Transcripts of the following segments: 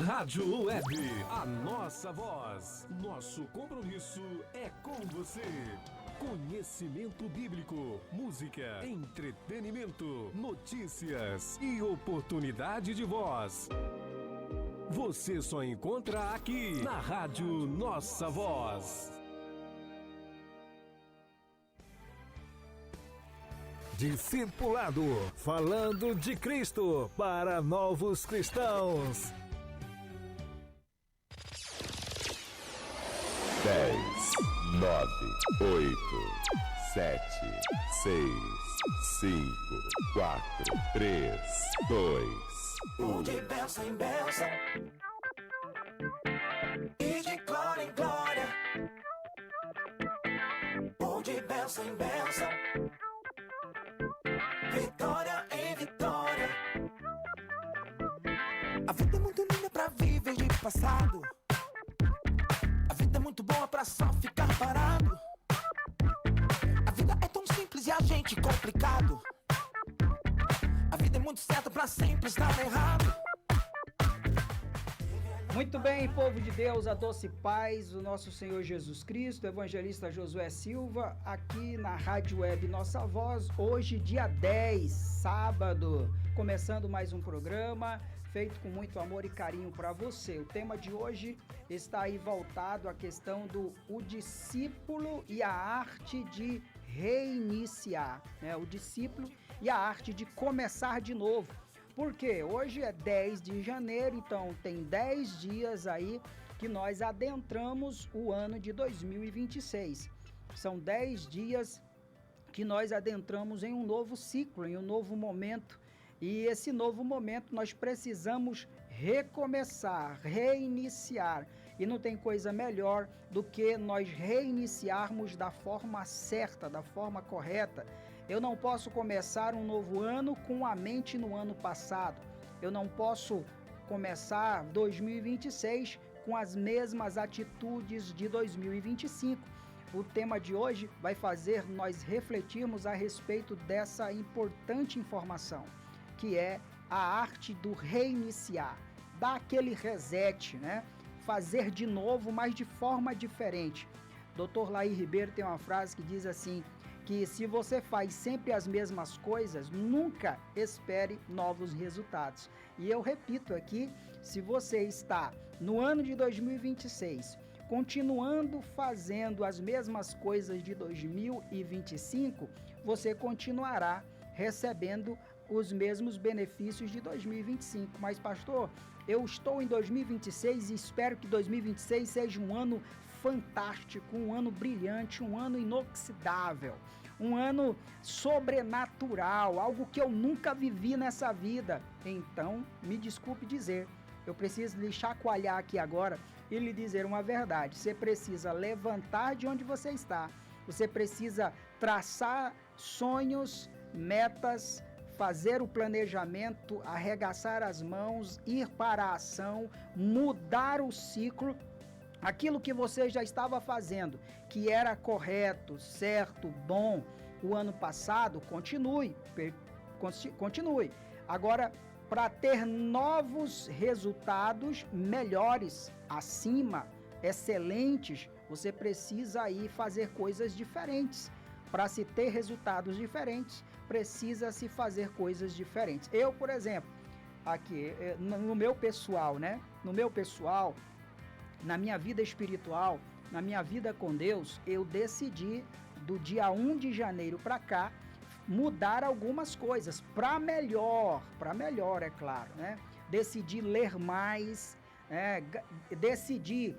Rádio Web, a nossa voz. Nosso compromisso é com você. Conhecimento bíblico, música, entretenimento, notícias e oportunidade de voz. Você só encontra aqui na Rádio Nossa Voz. Discipulado, falando de Cristo para novos cristãos. 10, 9, 8, 7, 6, 5, 4, 3, 2, 1. De bênção em bênção e de glória em glória. De bênção em bênção, vitória em vitória. A vida é muito linda pra viver de passado. A vida é muito boa pra só ficar parado. A vida é tão simples e a gente complicado. A vida é muito certa pra sempre estar errado. Muito bem, povo de Deus, a doce paz do nosso Senhor Jesus Cristo, evangelista Josué Silva, aqui na Rádio Web Nossa Voz, hoje dia 10, sábado, começando mais um programa feito com muito amor e carinho para você. O tema de hoje está aí voltado à questão do o discípulo e a arte de reiniciar, né? O discípulo e a arte de começar de novo. Porque hoje é 10 de janeiro, então tem 10 dias aí que nós adentramos o ano de 2026. São 10 dias que nós adentramos em um novo ciclo, em um novo momento. E esse novo momento nós precisamos recomeçar, reiniciar. E não tem coisa melhor do que nós reiniciarmos da forma certa, da forma correta. Eu não posso começar um novo ano com a mente no ano passado. Eu não posso começar 2026 com as mesmas atitudes de 2025. O tema de hoje vai fazer nós refletirmos a respeito dessa importante informação, que é a arte do reiniciar, dar aquele reset, né? Fazer de novo, mas de forma diferente. Dr. Laí Ribeiro tem uma frase que diz assim, que se você faz sempre as mesmas coisas, nunca espere novos resultados. E eu repito aqui, se você está no ano de 2026, continuando fazendo as mesmas coisas de 2025, você continuará recebendo os mesmos benefícios de 2025. Mas, pastor, eu estou em 2026 e espero que 2026 seja um ano fantástico, um ano brilhante, um ano inoxidável, um ano sobrenatural, algo que eu nunca vivi nessa vida. Então, me desculpe dizer, eu preciso lhe chacoalhar aqui agora e lhe dizer uma verdade. Você precisa levantar de onde você está, você precisa traçar sonhos, metas, fazer o planejamento, arregaçar as mãos, ir para a ação, mudar o ciclo. Aquilo que você já estava fazendo, que era correto, certo, bom, o ano passado, continue. Agora, para ter novos resultados melhores, acima, excelentes, você precisa aí fazer coisas diferentes. Para se ter resultados diferentes, precisa se fazer coisas diferentes. Eu, por exemplo, aqui, no meu pessoal, né? No meu pessoal, na minha vida espiritual, na minha vida com Deus, eu decidi do dia 1 de janeiro para cá mudar algumas coisas para melhor, é claro, né? Decidi ler mais, decidi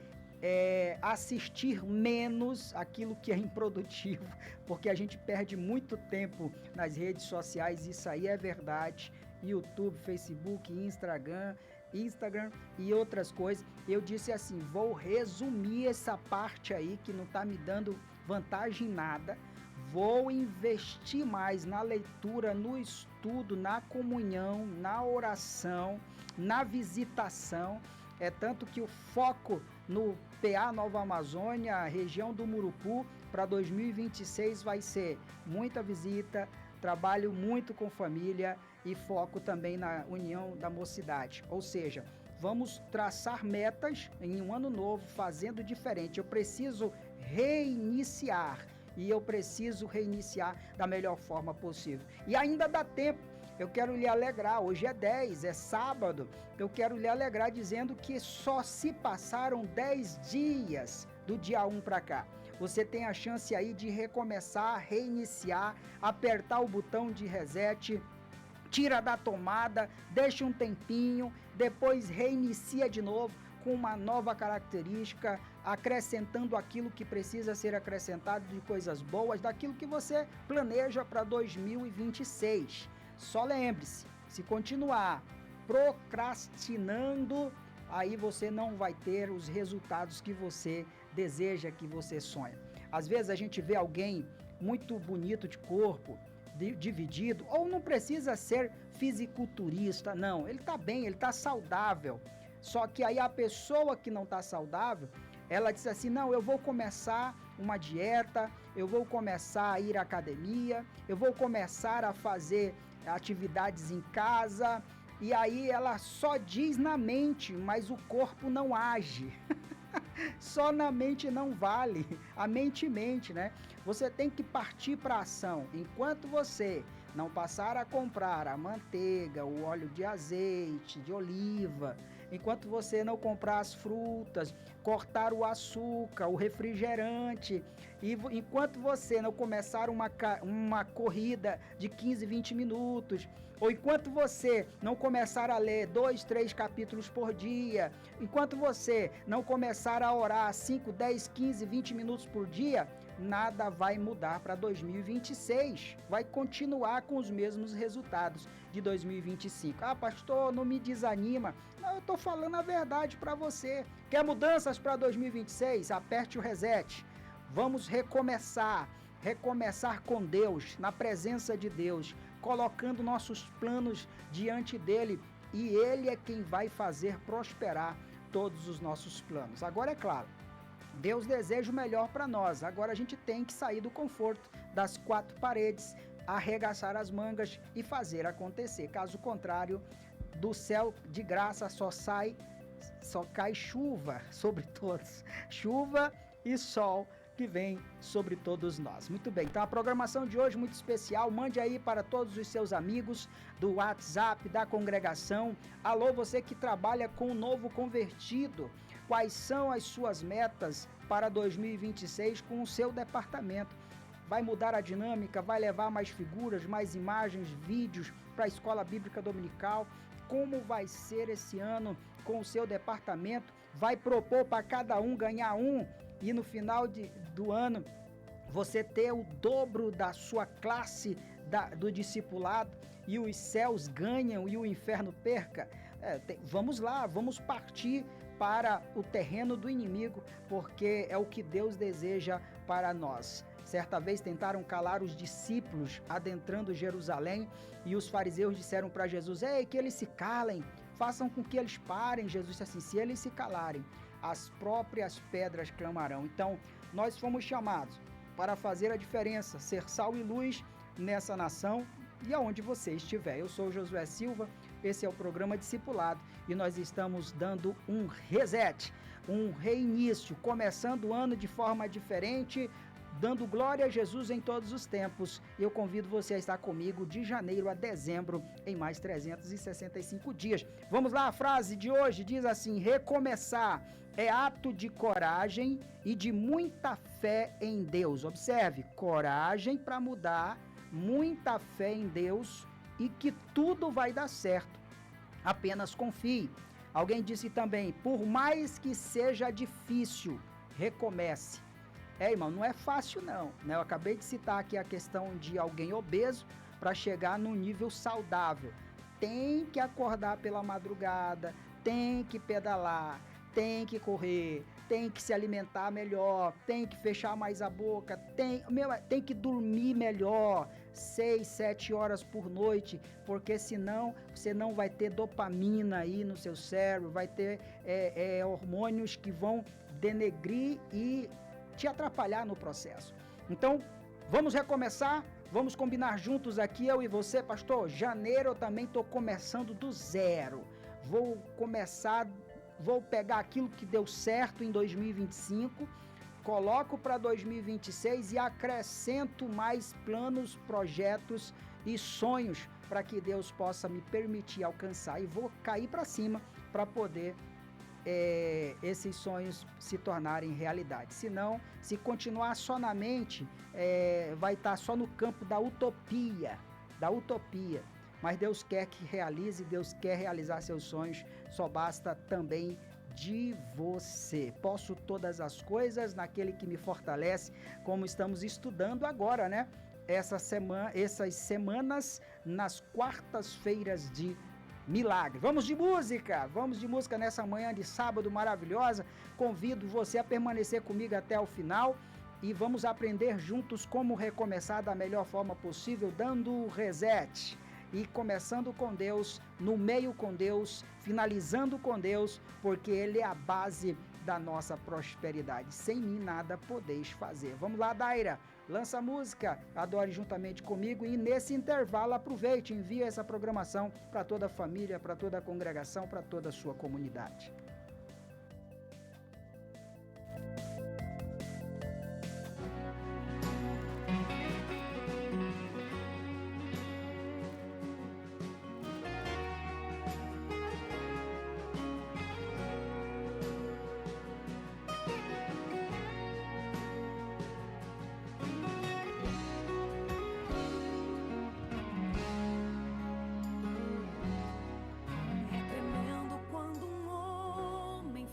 assistir menos aquilo que é improdutivo, porque a gente perde muito tempo nas redes sociais, isso aí é verdade. YouTube, Facebook, Instagram e outras coisas. Eu disse assim, vou resumir essa parte aí que não está me dando vantagem em nada. Vou investir mais na leitura, no estudo, na comunhão, na oração, na visitação. É tanto que o foco no PA Nova Amazônia, região do Murupu, para 2026 vai ser muita visita, trabalho muito com família e foco também na união da mocidade. Ou seja, vamos traçar metas em um ano novo, fazendo diferente. Eu preciso reiniciar. E eu preciso reiniciar da melhor forma possível. E ainda dá tempo. Eu quero lhe alegrar. Hoje é 10, é sábado. Eu quero lhe alegrar dizendo que só se passaram 10 dias do dia 1 para cá. Você tem a chance aí de recomeçar, reiniciar, apertar o botão de reset, tira da tomada, deixa um tempinho, depois reinicia de novo com uma nova característica, acrescentando aquilo que precisa ser acrescentado de coisas boas, daquilo que você planeja para 2026. Só lembre-se, se continuar procrastinando, aí você não vai ter os resultados que você deseja, que você sonha. Às vezes a gente vê alguém muito bonito de corpo, dividido, ou não precisa ser fisiculturista, não, ele está bem, ele está saudável. Só que aí a pessoa que não está saudável, ela diz assim, não, eu vou começar uma dieta, eu vou começar a ir à academia, eu vou começar a fazer atividades em casa, e aí ela só diz na mente, mas o corpo não age. Só na mente não vale, a mente mente, né? Você tem que partir para a ação. Enquanto você não passar a comprar a manteiga, o óleo de azeite, de oliva, enquanto você não comprar as frutas, cortar o açúcar, o refrigerante, e enquanto você não começar uma corrida de 15, 20 minutos, ou enquanto você não começar a ler 2, 3 capítulos por dia, enquanto você não começar a orar 5, 10, 15, 20 minutos por dia, nada vai mudar para 2026. Vai continuar com os mesmos resultados de 2025. Ah, pastor, não me desanima. Não, eu estou falando a verdade para você. Quer mudanças para 2026? Aperte o reset. Vamos recomeçar com Deus, na presença de Deus, colocando nossos planos diante dele, e ele é quem vai fazer prosperar todos os nossos planos. Agora, é claro, Deus deseja o melhor para nós. Agora a gente tem que sair do conforto das 4 paredes, arregaçar as mangas e fazer acontecer. Caso contrário, do céu de graça só cai chuva sobre todos. Chuva e sol que vem sobre todos nós. Muito bem, então a programação de hoje muito especial. Mande aí para todos os seus amigos do WhatsApp, da congregação. Alô, você que trabalha com o novo convertido. Quais são as suas metas para 2026 com o seu departamento? Vai mudar a dinâmica? Vai levar mais figuras, mais imagens, vídeos para a Escola Bíblica Dominical? Como vai ser esse ano com o seu departamento? Vai propor para cada um ganhar um e no final do ano você ter o dobro da sua classe do discipulado e os céus ganham e o inferno perca? Vamos lá, vamos partir para o terreno do inimigo, porque é o que Deus deseja para nós. Certa vez tentaram calar os discípulos adentrando Jerusalém e os fariseus disseram para Jesus, ei, que eles se calem, façam com que eles parem. Jesus disse assim, se eles se calarem, as próprias pedras clamarão. Então, nós fomos chamados para fazer a diferença, ser sal e luz nessa nação e aonde você estiver. Eu sou Josué Silva, esse é o programa Discipulado e nós estamos dando um reset, um reinício, começando o ano de forma diferente, dando glória a Jesus em todos os tempos. Eu convido você a estar comigo de janeiro a dezembro em mais 365 dias. Vamos lá, a frase de hoje diz assim, recomeçar é ato de coragem e de muita fé em Deus. Observe, coragem para mudar, muita fé em Deus e que tudo vai dar certo. Apenas confie. Alguém disse também, por mais que seja difícil, recomece. Irmão, não é fácil não, né? Eu acabei de citar aqui a questão de alguém obeso para chegar num nível saudável. Tem que acordar pela madrugada, tem que pedalar, tem que correr, tem que se alimentar melhor, tem que fechar mais a boca, tem que dormir melhor, 6, 7 horas por noite, porque senão você não vai ter dopamina aí no seu cérebro, vai ter hormônios que vão denegrir e te atrapalhar no processo. Então, vamos recomeçar, vamos combinar juntos aqui, eu e você, pastor. Janeiro eu também estou começando do zero. vou pegar aquilo que deu certo em 2025, coloco para 2026 e acrescento mais planos, projetos e sonhos para que Deus possa me permitir alcançar, e vou cair para cima para poder esses sonhos se tornarem realidade. Senão, se continuar só na mente, vai estar só no campo da utopia. Mas Deus quer que realize, Deus quer realizar seus sonhos, só basta também de você. Posso todas as coisas naquele que me fortalece, como estamos estudando agora, né? Essas semanas nas quartas-feiras de milagre. Vamos de música nessa manhã de sábado maravilhosa. Convido você a permanecer comigo até o final e vamos aprender juntos como recomeçar da melhor forma possível, dando reset e começando com Deus, no meio com Deus, finalizando com Deus, porque Ele é a base da nossa prosperidade. Sem mim nada podeis fazer. Vamos lá, Daira, lança a música, adore juntamente comigo e nesse intervalo aproveite, envie essa programação para toda a família, para toda a congregação, para toda a sua comunidade.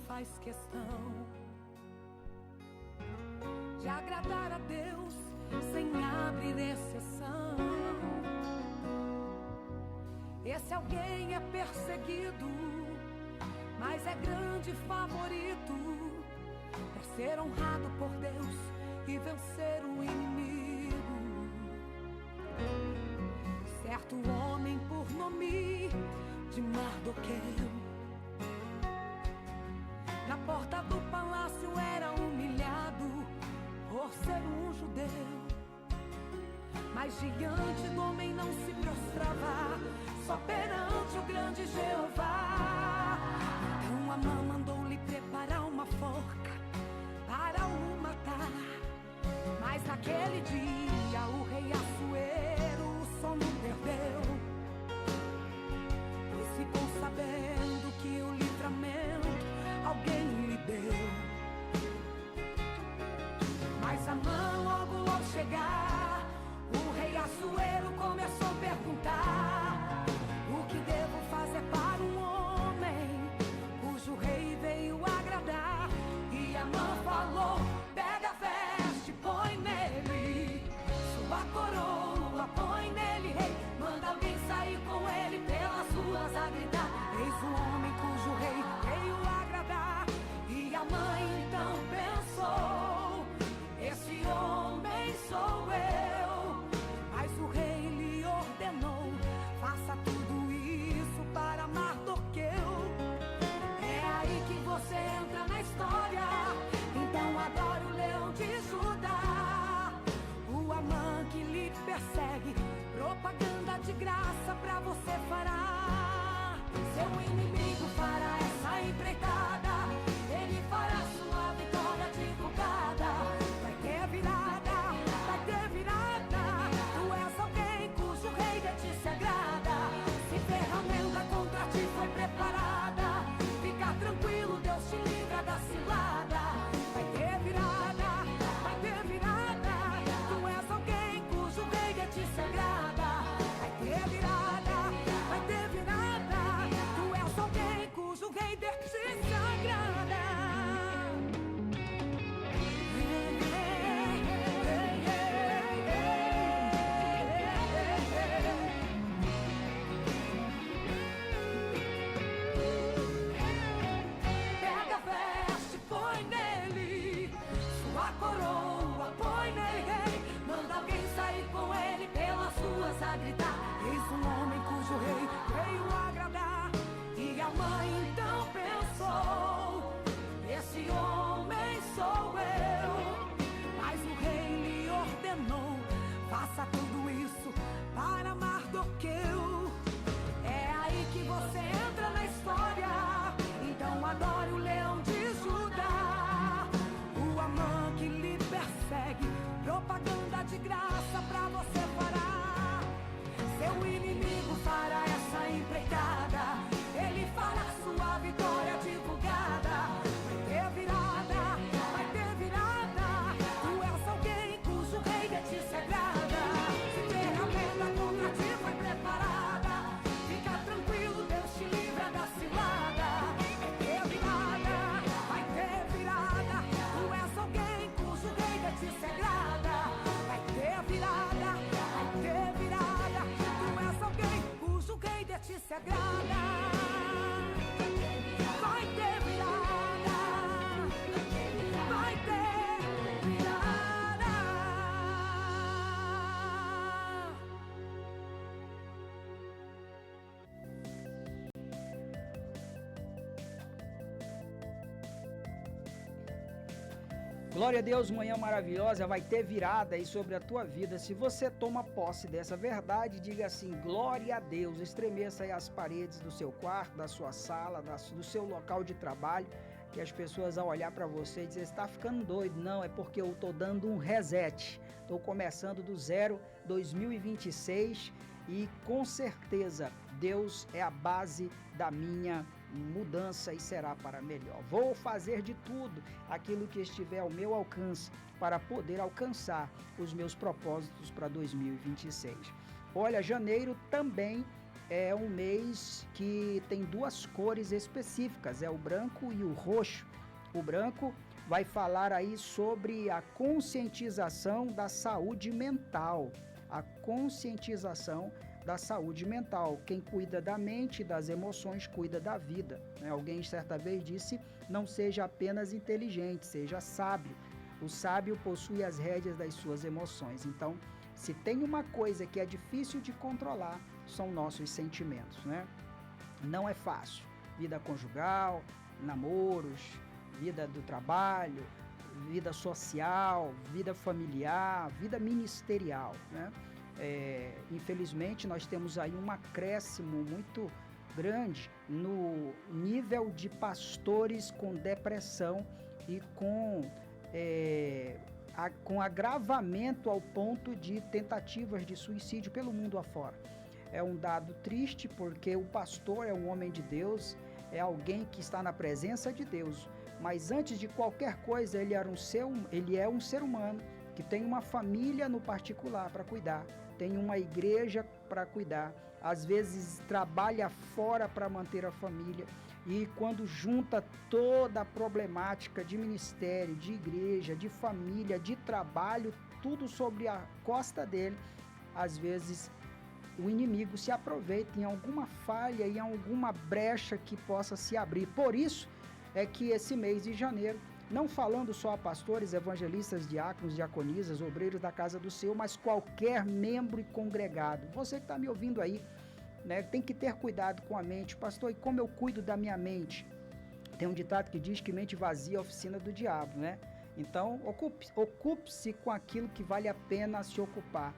Faz questão de agradar a Deus sem abrir exceção. Esse alguém é perseguido, mas é grande favorito por ser honrado por Deus e vencer o inimigo. Certo homem por nome de Mardoqueu, na porta do palácio era humilhado por ser um judeu, mas diante do homem não se prostrava, só perante o grande Jeová. Então Amã mandou-lhe preparar uma forca para o matar, mas naquele dia o rei Assuero o sono perdeu, pois ficou sabendo que o livramento alguém lhe deu. Mas Amã logo ao chegar, o rei Assuero começou a perguntar: o que devo fazer para um homem cujo rei veio agradar? E Amã falou: pega a veste, põe nele sua coroa, põe nele rei, manda alguém sair com ele pelas ruas a gritar: eis o homem cujo rei veio agradar. E a mãe então pensou: esse homem sou eu. Mas o rei lhe ordenou: faça tudo isso para Mardoqueu. É aí que você entra na história, então adore o leão de Judá. O Amã que lhe persegue, propaganda de graça pra você fará. Seu inimigo fará essa empreitada, ele fará sua vitória divulgada. Vai ter virada, vai ter virada. Tu és alguém cujo rei de ti se agrada. Se ferramenta contra ti foi preparada, fica tranquilo, Deus te livra da cilada. Vai ter virada, vai ter virada. Tu és alguém cujo rei de ti se agrada. Vai ter virada, vai ter virada. Tu és alguém Glória a Deus, manhã maravilhosa, vai ter virada aí sobre a tua vida. Se você toma posse dessa verdade, diga assim, glória a Deus, estremeça aí as paredes do seu quarto, da sua sala, do seu local de trabalho, que as pessoas ao olhar para você e dizer, você está ficando doido. Não, é porque eu estou dando um reset, estou começando do zero, 2026, e com certeza Deus é a base da minha mudança e será para melhor. Vou fazer de tudo aquilo que estiver ao meu alcance para poder alcançar os meus propósitos para 2026. Olha, janeiro também é um mês que tem duas cores específicas, é o branco e o roxo. O branco vai falar aí sobre a conscientização da saúde mental, a conscientização da saúde mental. Quem cuida da mente e das emoções, cuida da vida. Alguém certa vez disse, não seja apenas inteligente, seja sábio. O sábio possui as rédeas das suas emoções. Então, se tem uma coisa que é difícil de controlar, são nossos sentimentos, né? Não é fácil. Vida conjugal, namoros, vida do trabalho, vida social, vida familiar, vida ministerial, né? Infelizmente nós temos aí um acréscimo muito grande no nível de pastores com depressão e com agravamento ao ponto de tentativas de suicídio pelo mundo afora. É um dado triste porque o pastor é um homem de Deus, é alguém que está na presença de Deus, mas antes de qualquer coisa ele é um ser humano que tem uma família no particular para cuidar, tem uma igreja para cuidar, às vezes trabalha fora para manter a família, e quando junta toda a problemática de ministério, de igreja, de família, de trabalho, tudo sobre a costa dele, às vezes o inimigo se aproveita em alguma falha, em alguma brecha que possa se abrir. Por isso é que esse mês de janeiro, não falando só a pastores, evangelistas, diáconos, diaconisas, obreiros da casa do Senhor, mas qualquer membro e congregado. Você que está me ouvindo aí, né, tem que ter cuidado com a mente. Pastor, e como eu cuido da minha mente? Tem um ditado que diz que mente vazia é a oficina do diabo, né? Então, ocupe-se com aquilo que vale a pena se ocupar.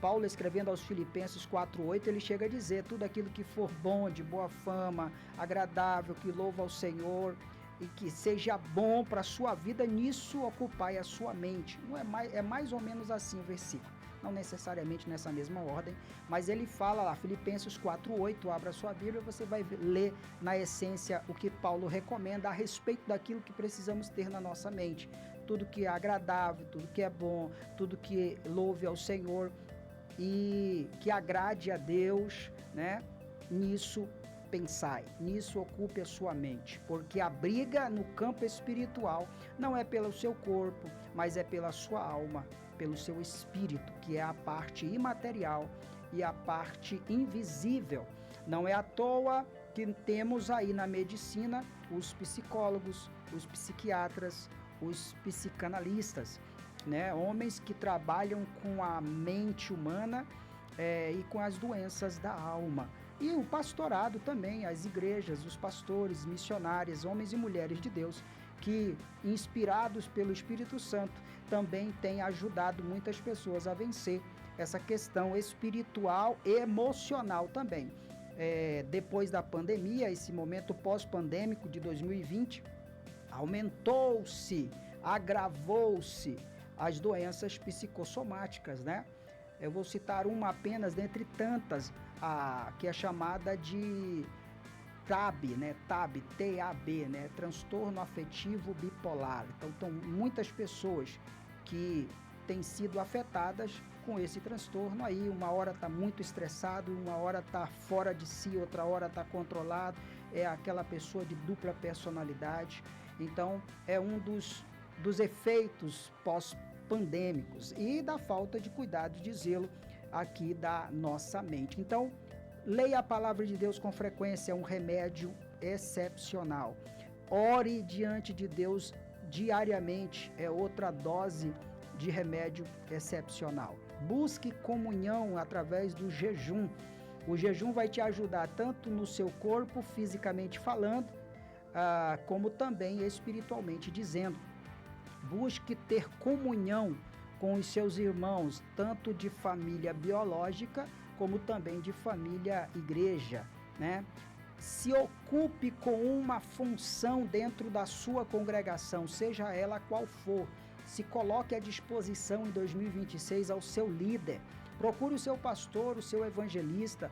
Paulo, escrevendo aos Filipenses 4:8, ele chega a dizer, tudo aquilo que for bom, de boa fama, agradável, que louva ao Senhor, e que seja bom para a sua vida, nisso ocupai a sua mente. Não é mais ou menos assim o versículo, não necessariamente nessa mesma ordem, mas ele fala lá, Filipenses 4:8, abra sua Bíblia, você vai ler na essência o que Paulo recomenda a respeito daquilo que precisamos ter na nossa mente. Tudo que é agradável, tudo que é bom, tudo que louve ao Senhor e que agrade a Deus, né? Nisso pensai, nisso ocupe a sua mente, porque a briga no campo espiritual não é pelo seu corpo, mas é pela sua alma, pelo seu espírito, que é a parte imaterial e a parte invisível. Não é à toa que temos aí na medicina os psicólogos, os psiquiatras, os psicanalistas, né? Homens que trabalham com a mente humana e com as doenças da alma. E o pastorado também, as igrejas, os pastores, missionários, homens e mulheres de Deus, que, inspirados pelo Espírito Santo, também têm ajudado muitas pessoas a vencer essa questão espiritual e emocional também. Depois da pandemia, esse momento pós-pandêmico de 2020, aumentou-se, agravou-se as doenças psicossomáticas, né? Eu vou citar uma apenas dentre tantas, que é chamada de TAB, né? TAB, T-A-B, né? Transtorno afetivo bipolar. Então, muitas pessoas que têm sido afetadas com esse transtorno aí, uma hora está muito estressado, uma hora está fora de si, outra hora está controlado, é aquela pessoa de dupla personalidade. Então, é um dos efeitos pós-pandêmicos e da falta de cuidado, de zelo aqui da nossa mente. Então, leia a palavra de Deus com frequência, é um remédio excepcional. Ore diante de Deus diariamente, é outra dose de remédio excepcional. Busque comunhão através do jejum. O jejum vai te ajudar tanto no seu corpo, fisicamente falando, como também espiritualmente dizendo. busque ter comunhão com os seus irmãos, tanto de família biológica, como também de família igreja, né? Se ocupe com uma função dentro da sua congregação, seja ela qual for. Se coloque à disposição em 2026 ao seu líder. Procure o seu pastor, o seu evangelista,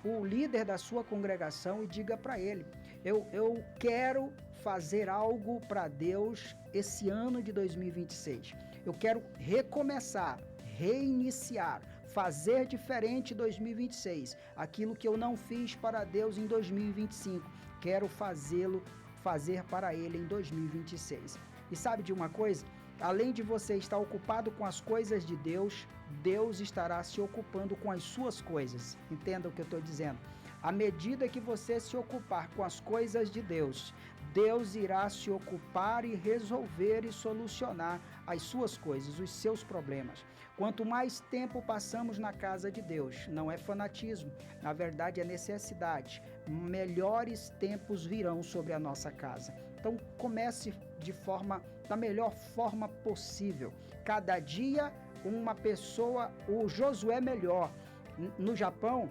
o líder da sua congregação e diga para ele: eu quero fazer algo para Deus esse ano de 2026. Eu quero recomeçar, reiniciar, fazer diferente em 2026. Aquilo que eu não fiz para Deus em 2025, quero fazer para Ele em 2026. E sabe de uma coisa? Além de você estar ocupado com as coisas de Deus, Deus estará se ocupando com as suas coisas. Entenda o que eu estou dizendo. À medida que você se ocupar com as coisas de Deus, Deus irá se ocupar e resolver e solucionar as suas coisas, os seus problemas. Quanto mais tempo passamos na casa de Deus, não é fanatismo, na verdade é necessidade. Melhores tempos virão sobre a nossa casa. Então comece da melhor forma possível. Cada dia uma pessoa, o Josué melhor. No Japão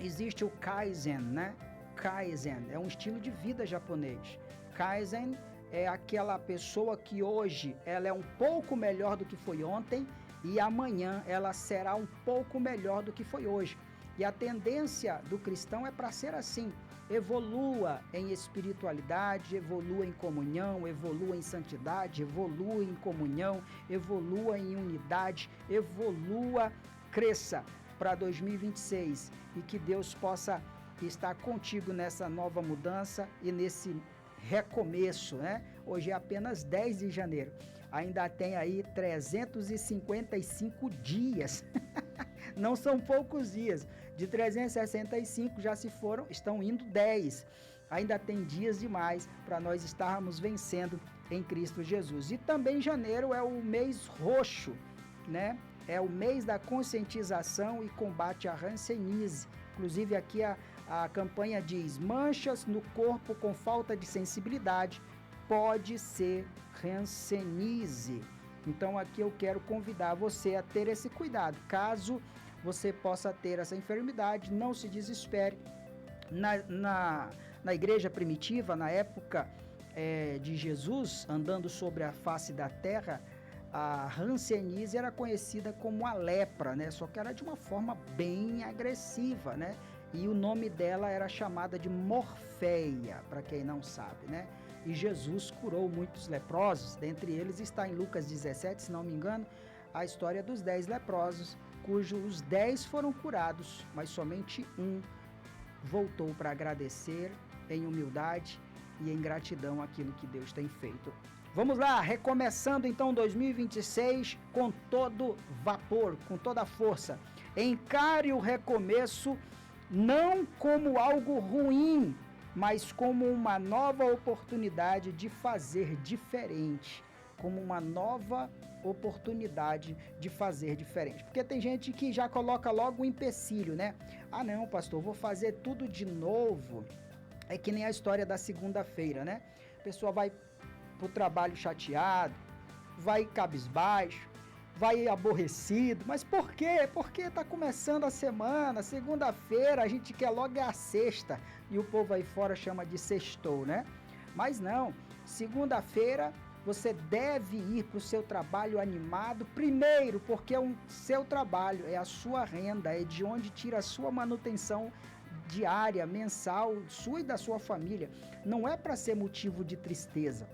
existe o Kaizen, né? Kaizen é um estilo de vida japonês. Kaizen é aquela pessoa que hoje ela é um pouco melhor do que foi ontem e amanhã ela será um pouco melhor do que foi hoje. E a tendência do cristão é para ser assim. Evolua em espiritualidade, evolua em comunhão, evolua em santidade, evolua em comunhão, evolua em unidade, evolua, cresça para 2026 e que Deus possa estar contigo nessa nova mudança e nesse recomeço, né? Hoje é apenas 10 de janeiro, ainda tem aí 355 dias, não são poucos dias, de 365 já se foram, estão indo 10, ainda tem dias demais para nós estarmos vencendo em Cristo Jesus. E também janeiro é o mês roxo, né? É o mês da conscientização e combate à hanseníase. Inclusive aqui a campanha diz: manchas no corpo com falta de sensibilidade pode ser hanseníase. Então aqui eu quero convidar você a ter esse cuidado. Caso você possa ter essa enfermidade, não se desespere. Na igreja primitiva, na época de Jesus, andando sobre a face da terra, a hanseníase era conhecida como a lepra, né? Só que era de uma forma bem agressiva, né? E o nome dela era chamada de morfeia, para quem não sabe, né? E Jesus curou muitos leprosos, dentre eles está em Lucas 17, se não me engano, a história dos 10 leprosos, cujos 10 foram curados, mas somente um voltou para agradecer em humildade e em gratidão àquilo que Deus tem feito. Vamos lá, recomeçando então 2026 com todo vapor, com toda a força. Encare o recomeço não como algo ruim, mas como uma nova oportunidade de fazer diferente, como uma nova oportunidade de fazer diferente. Porque tem gente que já coloca logo o empecilho, né? Ah não, pastor, vou fazer tudo de novo. É que nem a história da segunda-feira, né? A pessoa vai pro trabalho chateado, vai cabisbaixo, vai aborrecido. Mas por quê? Porque tá começando a semana, segunda-feira, a gente quer logo a sexta. E o povo aí fora chama de sextou, né? Mas não, segunda-feira você deve ir para o seu trabalho animado, primeiro, porque é o seu trabalho, é a sua renda, é de onde tira a sua manutenção diária, mensal, sua e da sua família. Não é para ser motivo de tristeza,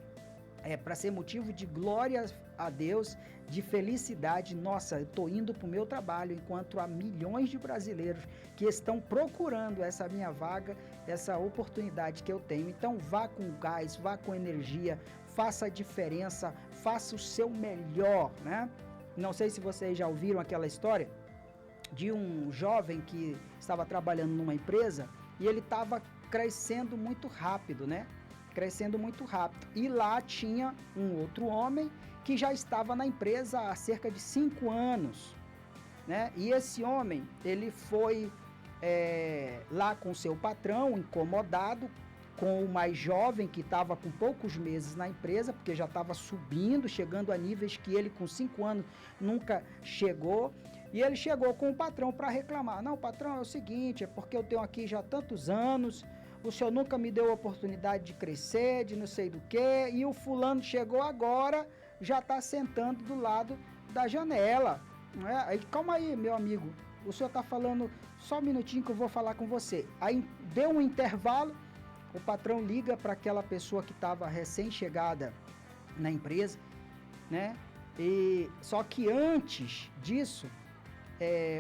é para ser motivo de glória a Deus, de felicidade. Nossa, eu estou indo para o meu trabalho, enquanto há milhões de brasileiros que estão procurando essa minha vaga, essa oportunidade que eu tenho. Então vá com gás, vá com energia, faça a diferença, faça o seu melhor, né? Não sei se vocês já ouviram aquela história de um jovem que estava trabalhando numa empresa e ele estava crescendo muito rápido, né? Crescendo muito rápido. E lá tinha um outro homem que já estava na empresa há cerca de 5 anos, né? E esse homem, ele foi lá com seu patrão, incomodado, com o mais jovem, que estava com poucos meses na empresa, porque já estava subindo, chegando a níveis que ele com 5 anos nunca chegou. E ele chegou com o patrão para reclamar. Não, patrão, é o seguinte, é porque eu tenho aqui já tantos anos, o senhor nunca me deu a oportunidade de crescer, de não sei do que, e o fulano chegou agora, já está sentando do lado da janela. Não é? Aí, calma aí, meu amigo, o senhor está falando, só um minutinho que eu vou falar com você. Aí deu um intervalo, o patrão liga para aquela pessoa que estava recém-chegada na empresa, né? E só que antes disso,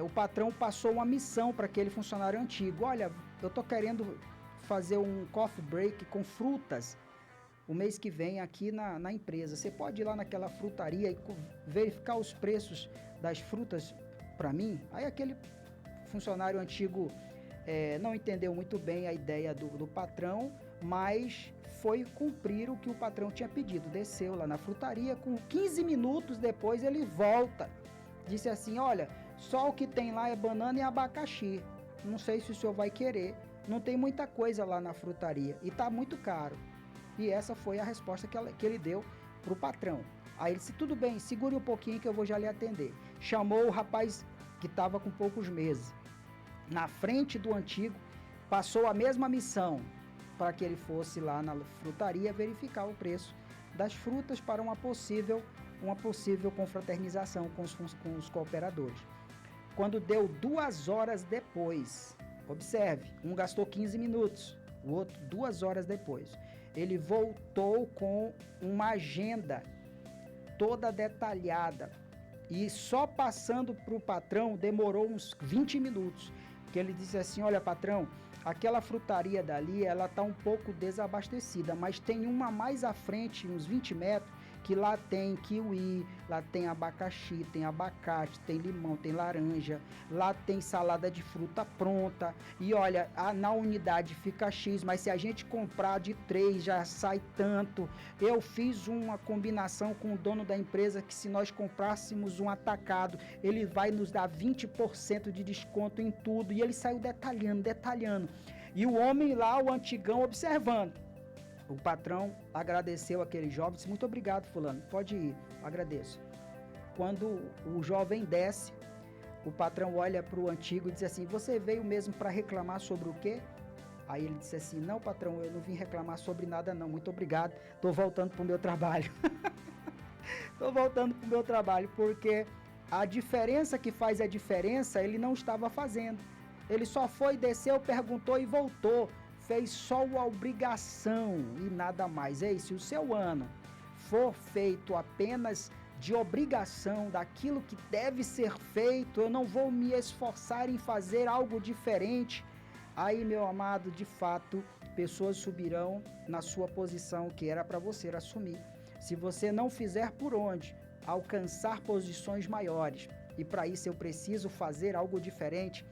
o patrão passou uma missão para aquele funcionário antigo. Olha, eu tô querendo fazer um coffee break com frutas o mês que vem aqui na empresa. Você pode ir lá naquela frutaria e verificar os preços das frutas para mim? Aí aquele funcionário antigo não entendeu muito bem a ideia do patrão, mas foi cumprir o que o patrão tinha pedido. Desceu lá na frutaria, com 15 minutos depois ele volta. Disse assim, olha, só o que tem lá é banana e abacaxi. Não sei se o senhor vai querer. Não tem muita coisa lá na frutaria e tá muito caro. E essa foi a resposta que ele deu pro patrão. Aí ele disse, tudo bem, segure um pouquinho que eu vou já lhe atender. Chamou o rapaz que estava com poucos meses. Na frente do antigo, passou a mesma missão para que ele fosse lá na frutaria verificar o preço das frutas para uma possível confraternização com os cooperadores. Quando deu 2 horas depois, observe, um gastou 15 minutos, o outro 2 horas depois. Ele voltou com uma agenda toda detalhada e só passando para o patrão demorou uns 20 minutos. Que ele disse assim, olha patrão, aquela frutaria dali, ela está um pouco desabastecida, mas tem uma mais à frente, uns 20 metros, que lá tem kiwi, lá tem abacaxi, tem abacate, tem limão, tem laranja, lá tem salada de fruta pronta, e olha, na unidade fica X, mas se a gente comprar de 3 já sai tanto. Eu fiz uma combinação com o dono da empresa que se nós comprássemos um atacado, ele vai nos dar 20% de desconto em tudo, e ele saiu detalhando, e o homem lá, o antigão, observando. O patrão agradeceu aquele jovem, disse, muito obrigado fulano, pode ir, agradeço. Quando o jovem desce, o patrão olha para o antigo e diz assim, você veio mesmo para reclamar sobre o quê? Aí ele disse assim, não patrão, eu não vim reclamar sobre nada não, muito obrigado, estou voltando para o meu trabalho. Estou voltando para o meu trabalho, porque a diferença que faz a diferença, ele não estava fazendo. Ele só foi, desceu, perguntou e voltou. Fez só a obrigação e nada mais. Ei, se o seu ano for feito apenas de obrigação, daquilo que deve ser feito, eu não vou me esforçar em fazer algo diferente. Aí, meu amado, de fato, pessoas subirão na sua posição que era para você assumir. Se você não fizer por onde, alcançar posições maiores. E para isso eu preciso fazer algo diferente.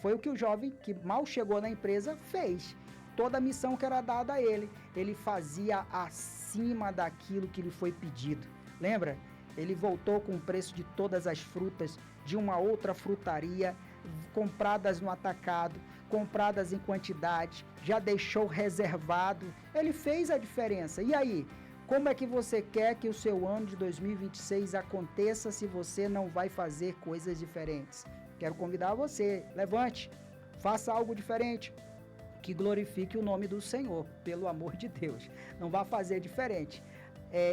Foi o que o jovem que mal chegou na empresa fez. Toda a missão que era dada a ele, ele fazia acima daquilo que lhe foi pedido. Lembra? Ele voltou com o preço de todas as frutas de uma outra frutaria, compradas no atacado, compradas em quantidade, já deixou reservado. Ele fez a diferença. E aí? Como é que você quer que o seu ano de 2026 aconteça se você não vai fazer coisas diferentes? Quero convidar você, levante, faça algo diferente, que glorifique o nome do Senhor, pelo amor de Deus. Não vá fazer diferente.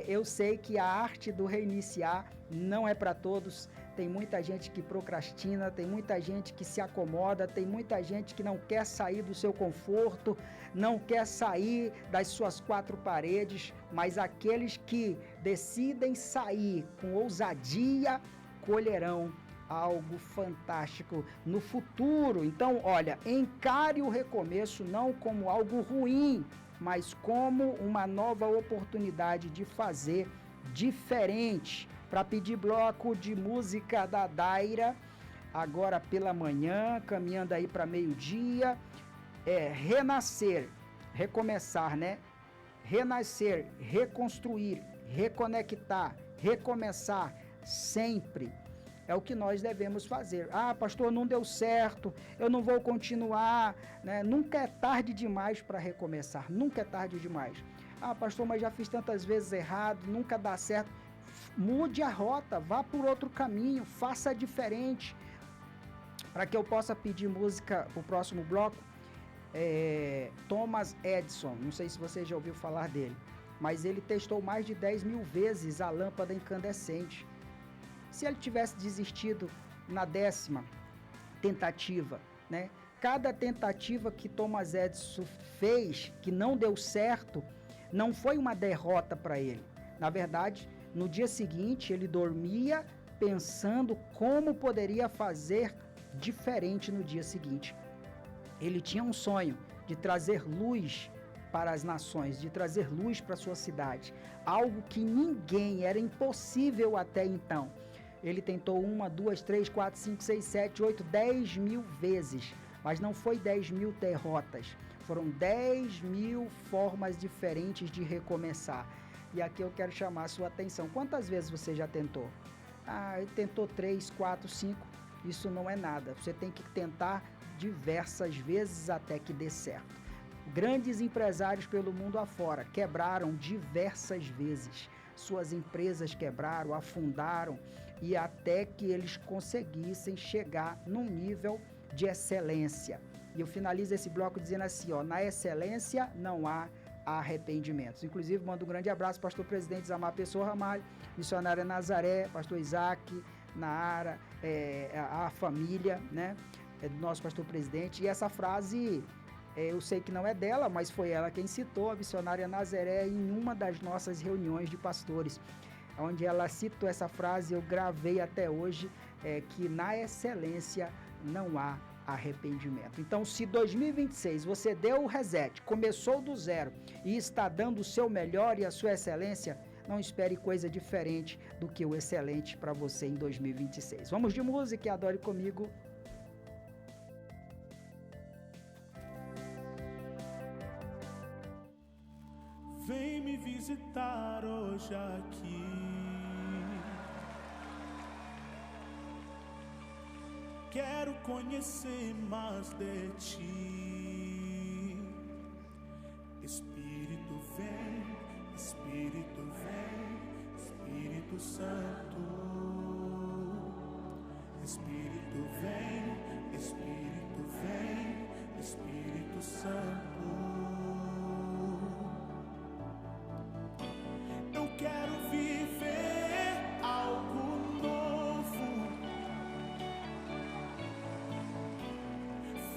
Eu sei que a arte do reiniciar não é para todos. Tem muita gente que procrastina, tem muita gente que se acomoda, tem muita gente que não quer sair do seu conforto, não quer sair das suas 4 paredes, mas aqueles que decidem sair com ousadia colherão algo fantástico no futuro. Então, olha, encare o recomeço não como algo ruim, mas como uma nova oportunidade de fazer diferente. Para pedir bloco de música da Daira, agora pela manhã, caminhando aí para meio-dia, renascer, recomeçar, né? Renascer, reconstruir, reconectar, recomeçar, sempre. É o que nós devemos fazer. Ah, pastor, não deu certo, eu não vou continuar, né? Nunca é tarde demais para recomeçar, nunca é tarde demais. Ah, pastor, mas já fiz tantas vezes errado, nunca dá certo. Mude a rota, vá por outro caminho, faça diferente. Para que eu possa pedir música para o próximo bloco, Thomas Edison, não sei se você já ouviu falar dele, mas ele testou mais de 10.000 vezes a lâmpada incandescente. Se ele tivesse desistido na 10ª tentativa, né? Cada tentativa que Thomas Edison fez, que não deu certo, não foi uma derrota para ele. Na verdade, no dia seguinte, ele dormia pensando como poderia fazer diferente no dia seguinte. Ele tinha um sonho de trazer luz para as nações, de trazer luz para a sua cidade. Algo que ninguém, era impossível até então. Ele tentou 1, 2, 3, 4, 5, 6, 7, 8, 10.000 vezes. Mas não foi 10.000 derrotas. Foram 10.000 formas diferentes de recomeçar. E aqui eu quero chamar a sua atenção. Quantas vezes você já tentou? Ah, ele tentou 3, 4, 5. Isso não é nada. Você tem que tentar diversas vezes até que dê certo. Grandes empresários pelo mundo afora quebraram diversas vezes. Suas empresas quebraram, afundaram e até que eles conseguissem chegar num nível de excelência. E eu finalizo esse bloco dizendo assim, ó, na excelência não há arrependimentos. Inclusive, mando um grande abraço ao pastor presidente Isamar Pessoa Ramalho, missionária Nazaré, pastor Isaac, Naara, a família, né, do nosso pastor presidente. E essa frase, eu sei que não é dela, mas foi ela quem citou, a missionária Nazaré, em uma das nossas reuniões de pastores, onde ela citou essa frase, eu gravei até hoje, que na excelência não há arrependimento. Então, se 2026 você deu o reset, começou do zero e está dando o seu melhor e a sua excelência, não espere coisa diferente do que o excelente para você em 2026. Vamos de música e adore comigo. Vem me visitar hoje aqui. Quero conhecer mais de ti. Espírito vem, Espírito vem, Espírito Santo. Espírito vem, Espírito vem, Espírito Santo. Eu quero viver algo novo.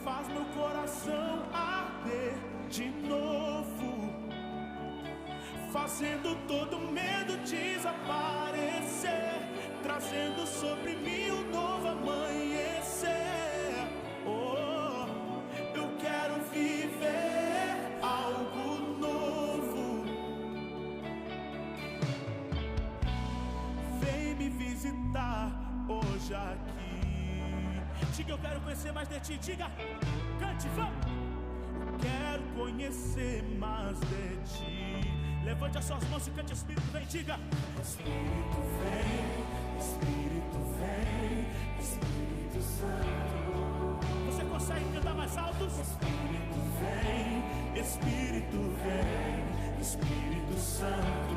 Faz meu coração arder de novo, fazendo todo medo desaparecer, trazendo sobre mim um novo amanhecer. Oh, eu quero viver algo novo. Vem me visitar hoje aqui. Diga, eu quero conhecer mais de ti. Diga, cante, vamos. Eu quero conhecer mais de ti. Levante as suas mãos e cante, Espírito vem, diga. Espírito vem, Espírito vem, Espírito Santo. Você consegue cantar mais alto? Espírito vem, Espírito vem, Espírito Santo.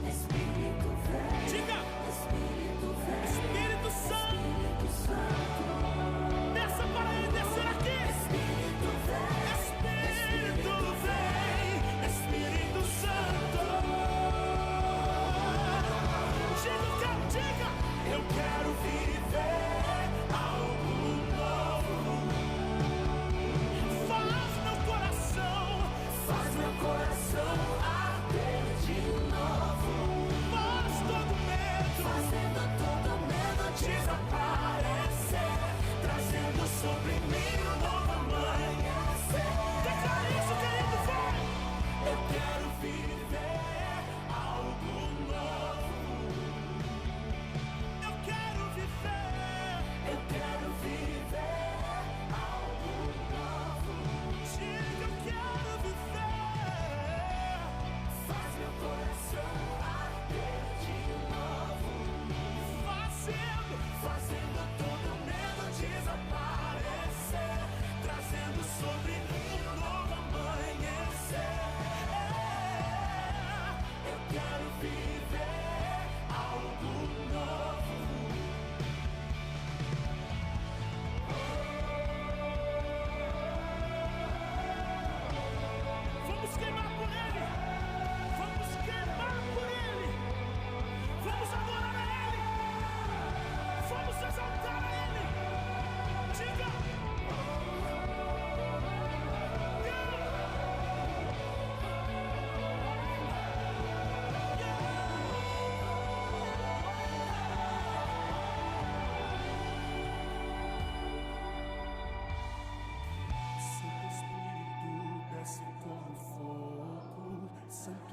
Espírito vem, diga. Espírito vem, Espírito Santo. Desça para ele, descer aqui. Espírito vem, Espírito vem, Espírito Santo. Diga, eu quero viver algo novo. Faz meu coração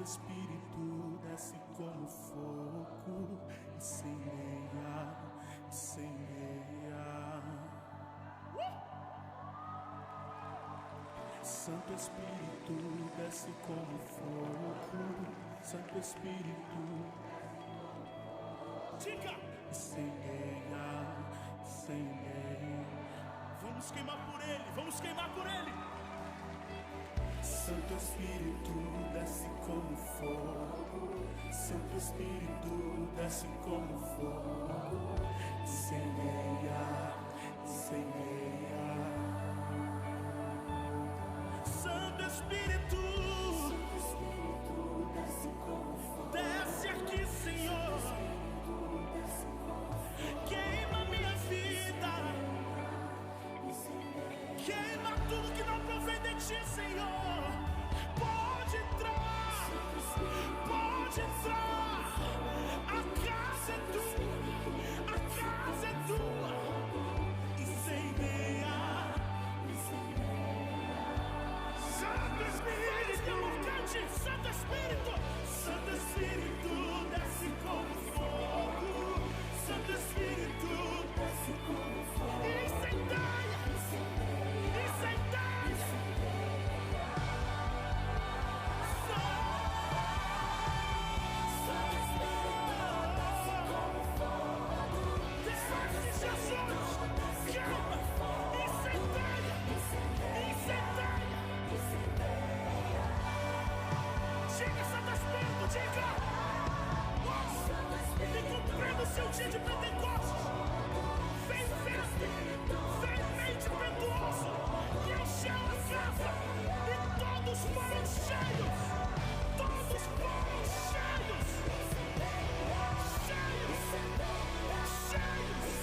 Espírito desce como fogo, incendeia, incendeia. Santo Espírito desce como fogo, Santo Espírito, diga, incendeia, incendeia. Vamos queimar por ele, vamos queimar por ele. Santo Espírito desce como fogo, Santo Espírito desce como fogo, incendeia, incendeia. Santo Espírito desce como fogo, desce aqui, Senhor, queima minha vida, queima tudo que não provém de ti, Senhor. Pode entrar, pode entrar. A casa é tua, a casa é tua. Incendeia, Santo Espírito, cante, Santo Espírito, Santo Espírito desce como fogo, Santo Espírito desce como fogo. Incendeia, incendeia. Seu dia de Pentecostes, vem mente impetuoso, e encheu a casa, e todos foram cheios, todos foram cheios, cheios, cheios, cheios, cheios, cheios.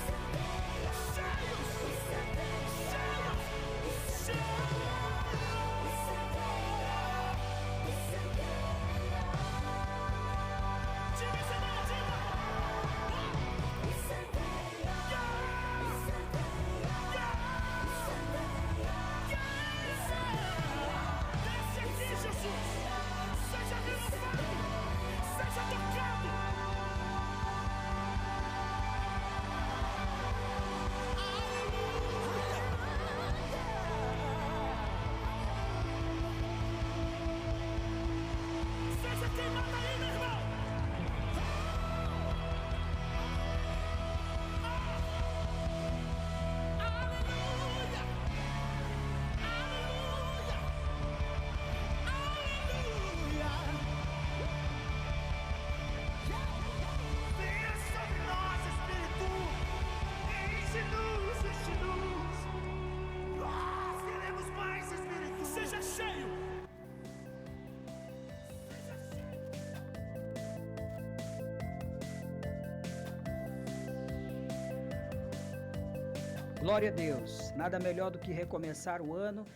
Glória a Deus, nada melhor do que recomeçar o ano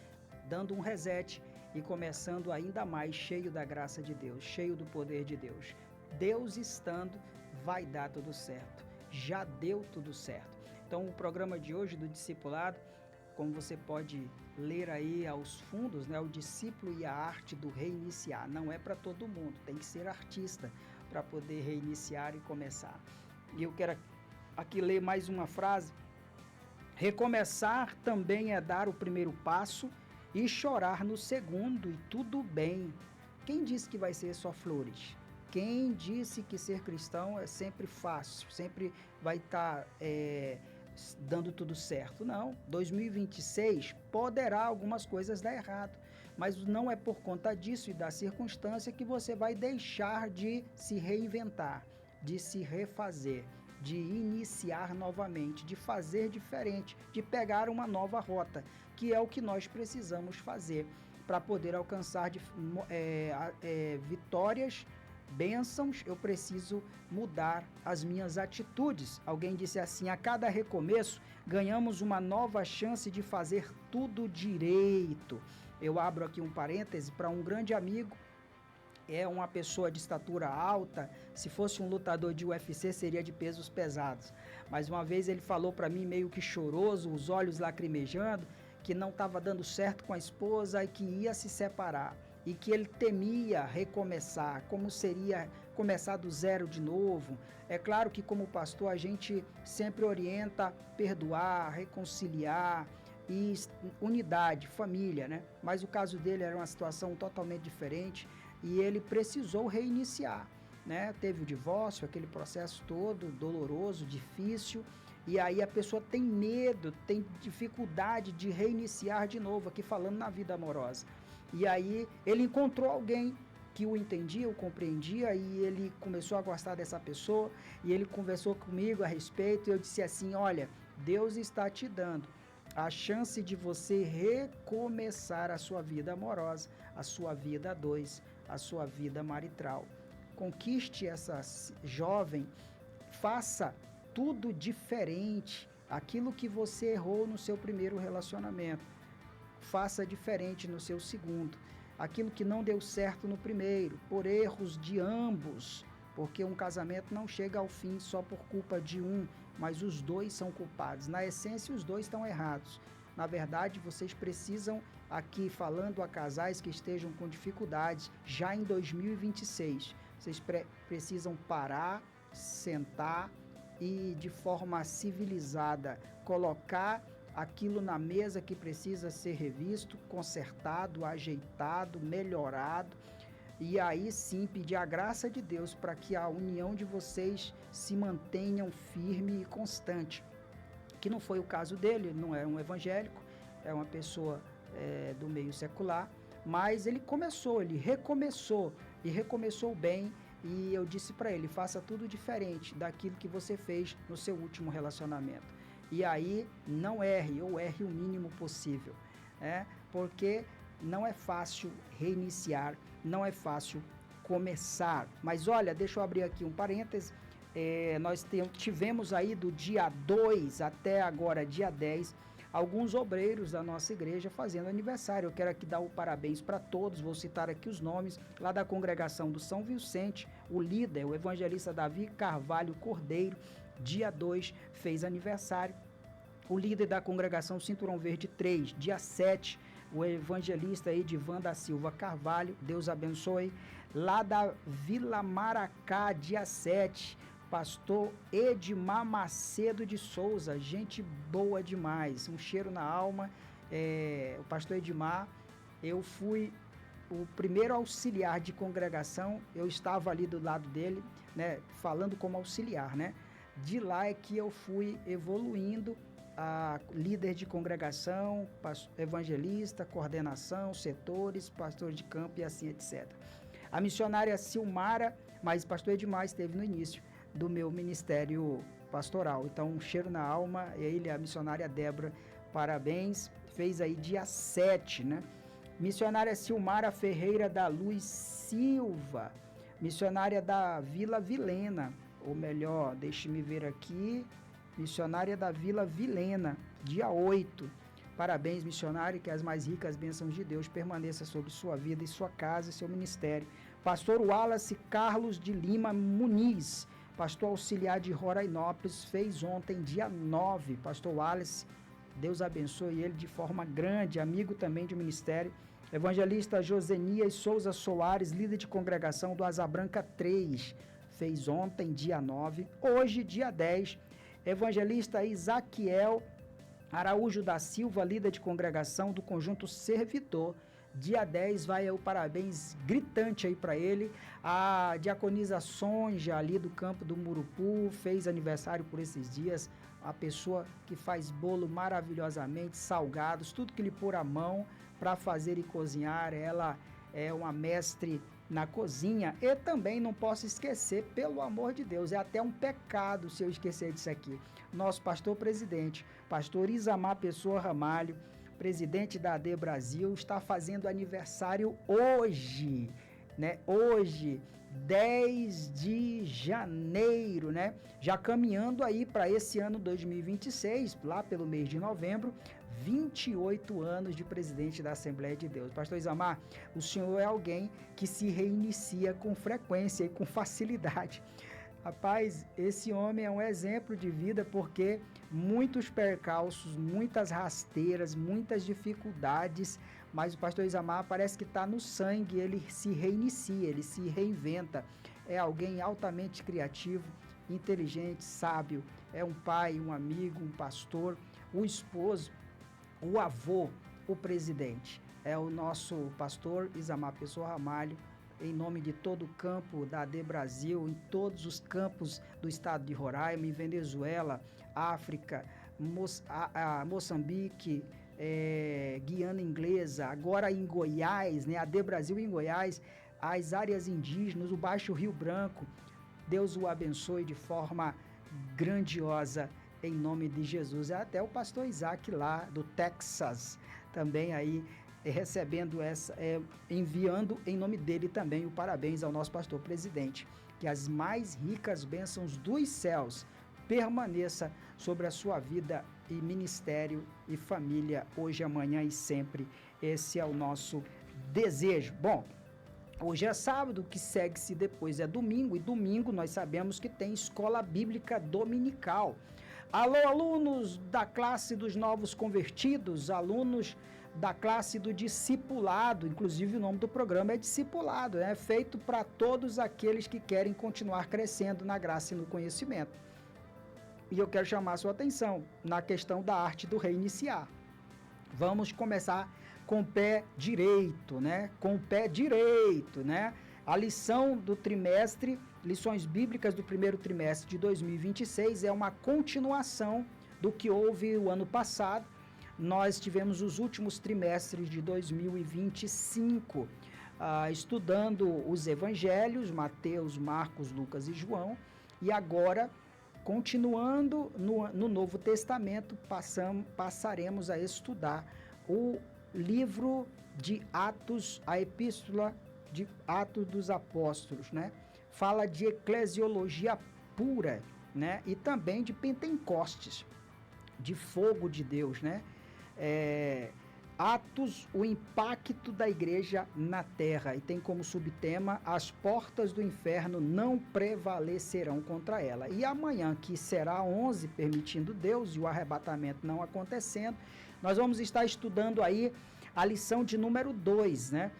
dando um reset e começando ainda mais cheio da graça de Deus, cheio do poder de Deus. Deus estando, vai dar tudo certo, já deu tudo certo. Então o programa de hoje do discipulado, como você pode ler aí aos fundos, né, o discípulo e a arte do reiniciar, não é para todo mundo, tem que ser artista para poder reiniciar e começar. E eu quero aqui ler mais uma frase. Recomeçar também é dar o primeiro passo e chorar no segundo, e tudo bem. Quem disse que vai ser só flores? Quem disse que ser cristão é sempre fácil, sempre vai estar dando tudo certo? Não, 2026 poderá algumas coisas dar errado, mas não é por conta disso e da circunstância que você vai deixar de se reinventar, de se refazer, de iniciar novamente, de fazer diferente, de pegar uma nova rota, que é o que nós precisamos fazer para poder alcançar vitórias, bênçãos. Eu preciso mudar as minhas atitudes. Alguém disse assim: a cada recomeço ganhamos uma nova chance de fazer tudo direito. Eu abro aqui um parêntese para um grande amigo. É uma pessoa de estatura alta, se fosse um lutador de UFC seria de pesos pesados. Mas uma vez ele falou para mim meio que choroso, os olhos lacrimejando, que não estava dando certo com a esposa e que ia se separar. e que ele temia recomeçar, como seria começar do zero de novo. É claro que como pastor a gente sempre orienta perdoar, reconciliar e unidade, família, né? Mas o caso dele era uma situação totalmente diferente e ele precisou reiniciar, né? Teve o divórcio, aquele processo todo doloroso, difícil, e aí a pessoa tem medo, tem dificuldade de reiniciar de novo, aqui falando na vida amorosa. E aí ele encontrou alguém que o entendia, o compreendia, e ele começou a gostar dessa pessoa, e ele conversou comigo a respeito, e eu disse assim, olha, Deus está te dando a chance de você recomeçar a sua vida amorosa, a sua vida a dois, a sua vida marital. Conquiste essa jovem, faça tudo diferente, aquilo que você errou no seu primeiro relacionamento, faça diferente no seu segundo, aquilo que não deu certo no primeiro, por erros de ambos, porque um casamento não chega ao fim só por culpa de um, mas os dois são culpados. Na essência, os dois estão errados. Na verdade, vocês precisam, aqui falando a casais que estejam com dificuldades, já em 2026, vocês precisam parar, sentar e de forma civilizada colocar aquilo na mesa que precisa ser revisto, consertado, ajeitado, melhorado, e aí sim pedir a graça de Deus para que a união de vocês se mantenham firme e constante, que não foi o caso dele, não é um evangélico, é uma pessoa do meio secular, mas ele recomeçou e recomeçou bem, e eu disse para ele, faça tudo diferente daquilo que você fez no seu último relacionamento. E aí, não erre, ou erre o mínimo possível, né? Porque não é fácil reiniciar, não é fácil começar. Mas olha, deixa eu abrir aqui um parêntese, nós tivemos aí do dia 2 até agora, dia 10, alguns obreiros da nossa igreja fazendo aniversário. Eu quero aqui dar o parabéns para todos, vou citar aqui os nomes, lá da congregação do São Vicente, o líder, o evangelista Davi Carvalho Cordeiro, dia 2, fez aniversário. O líder da congregação Cinturão Verde 3, dia 7, o evangelista Edivan da Silva Carvalho, Deus abençoe. Lá da Vila Maracá, dia 7, pastor Edmar Macedo de Souza, gente boa demais, um cheiro na alma. O pastor Edmar, eu fui o primeiro auxiliar de congregação, eu estava ali do lado dele, né, falando como auxiliar, né? De lá é que eu fui evoluindo a líder de congregação, evangelista, coordenação, setores, pastor de campo e assim, etc. A missionária Silmara, mas pastor Edmar esteve no início do meu ministério pastoral. Então, um cheiro na alma, e ele, a missionária Débora, parabéns, fez aí dia 7, né? Missionária Silmara Ferreira da Luz Silva, missionária da Vila Vilena, ou melhor, deixe-me ver aqui, missionária da Vila Vilena, dia 8. Parabéns, missionário, que as mais ricas bênçãos de Deus permaneçam sobre sua vida e sua casa e seu ministério. Pastor Wallace Carlos de Lima Muniz, pastor auxiliar de Rorainópolis, fez ontem, dia 9. Pastor Wallace, Deus abençoe ele de forma grande, amigo também de ministério. Evangelista Josenias Souza Soares, líder de congregação do Asa Branca 3, fez ontem, dia 9. Hoje, dia 10, evangelista Isaquiel Araújo da Silva, líder de congregação do Conjunto Servidor. Dia 10 vai o parabéns gritante aí para ele. A diaconisa Sonja, ali do campo do Murupu, fez aniversário por esses dias. A pessoa que faz bolo maravilhosamente, salgados, tudo que lhe pôr a mão para fazer e cozinhar. Ela é uma mestre na cozinha. E também não posso esquecer, pelo amor de Deus, é até um pecado se eu esquecer disso aqui. Nosso pastor presidente, pastor Isamar Pessoa Ramalho, presidente da AD Brasil, está fazendo aniversário hoje, né? Hoje, 10 de janeiro, né? Já caminhando aí para esse ano 2026, lá pelo mês de novembro, 28 anos de presidente da Assembleia de Deus. Pastor Isamar, o senhor é alguém que se reinicia com frequência e com facilidade. Rapaz, esse homem é um exemplo de vida porque muitos percalços, muitas rasteiras, muitas dificuldades, mas o pastor Isamar parece que está no sangue, ele se reinicia, ele se reinventa. É alguém altamente criativo, inteligente, sábio, é um pai, um amigo, um pastor, o esposo, o avô, o presidente. É o nosso pastor Isamar Pessoa Ramalho, em nome de todo o campo da AD Brasil, em todos os campos do estado de Roraima, em Venezuela, África, Moçambique, Guiana Inglesa, agora em Goiás, né, AD Brasil em Goiás, as áreas indígenas, o Baixo Rio Branco. Deus o abençoe de forma grandiosa, em nome de Jesus. Até o pastor Isaac lá do Texas, também aí recebendo enviando em nome dele também o parabéns ao nosso pastor presidente. Que as mais ricas bênçãos dos céus permaneça sobre a sua vida e ministério e família, hoje, amanhã e sempre. Esse é o nosso desejo. Bom, hoje é sábado, que segue-se depois é domingo, e domingo nós sabemos que tem escola bíblica dominical. Alô, alunos da classe dos novos convertidos, alunos da classe do discipulado, inclusive o nome do programa é discipulado, é feito para todos aqueles que querem continuar crescendo na graça e no conhecimento. E eu quero chamar a sua atenção na questão da arte do reiniciar. Vamos começar com o pé direito, né? Com o pé direito, né? A lição do trimestre, lições bíblicas do primeiro trimestre de 2026 é uma continuação do que houve o ano passado. Nós tivemos os últimos trimestres de 2025 estudando os evangelhos, Mateus, Marcos, Lucas e João, e agora, continuando no Novo Testamento, passaremos a estudar o livro de Atos, a epístola de Atos dos Apóstolos, né? Fala de eclesiologia pura, né? E também de Pentecostes, de fogo de Deus, né? Atos, o impacto da igreja na terra, e tem como subtema: as portas do inferno não prevalecerão contra ela. E amanhã, que será 11, permitindo Deus, e o arrebatamento não acontecendo, nós vamos estar estudando aí a lição de número 2, né?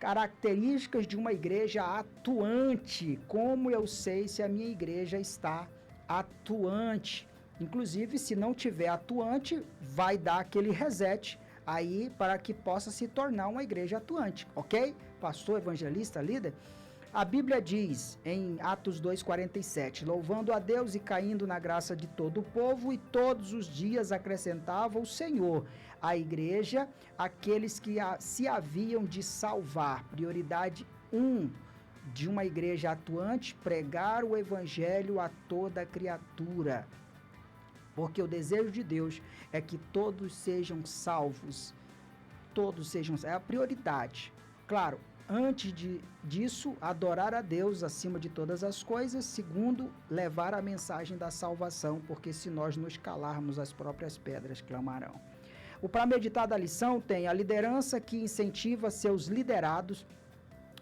Características de uma igreja atuante. Como eu sei se a minha igreja está atuante? Inclusive, se não tiver atuante, vai dar aquele reset aí para que possa se tornar uma igreja atuante, ok? Pastor, evangelista, líder? A Bíblia diz em Atos 2,47, louvando a Deus e caindo na graça de todo o povo, e todos os dias acrescentava o Senhor à igreja aqueles que se haviam de salvar. Prioridade 1 de uma igreja atuante: pregar o evangelho a toda criatura. Porque o desejo de Deus é que todos sejam salvos. Todos sejam salvos. É a prioridade. Claro, antes disso, adorar a Deus acima de todas as coisas. Segundo, levar a mensagem da salvação, porque se nós nos calarmos, as próprias pedras clamarão. O para meditar da lição tem a liderança, que incentiva seus liderados